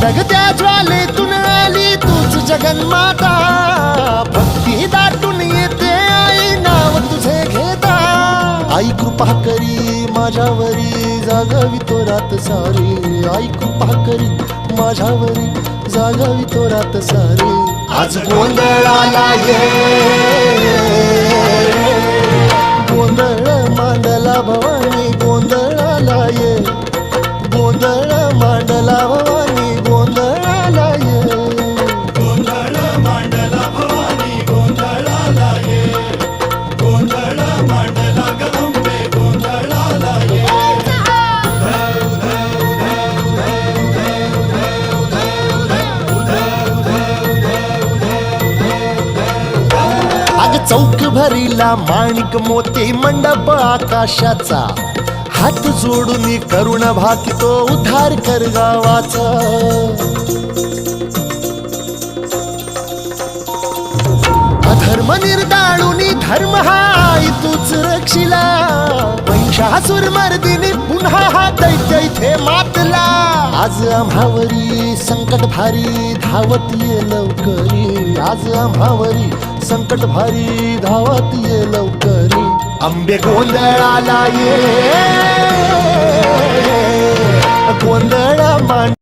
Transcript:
धगधगत्या ज्वालेतून आली तूच जगन्माता, भक्ती दाटून येते आई नाव तुझे घेता. आई कृपा करी माझ्यावरी जागावी तो रात सारी, आई कृपा करी माझ्यावरी जागावी तो रात सारी. आज गोंधळाला ये, गोंधळ मांडला भवानी गोंधळाला ये, गोंधळ मांडला भवानी गोंधळाला ये. गोंधळ मांडला भवानी गोंधळाला ये, गोंधळ मांडला गंबे गोंधळाला ये. अग चौक भरीला माणिक मोती मंडप आकाशाचा, हात जोडून करुण भाकितो उद्धार कर गावाचा. अधर्म निर्दाळून धर्म हा आई तूच रक्षिला, महिषासुर मर्दिनी पुन्हा हा दैत्य इथे मातला. आज आम्हावरी संकट भारी धावत ये लवकरी, आज आम्हावरी संकट भारी धावत ये लवकरी. अंबे गोंधळाला ये, गोंधळ मांड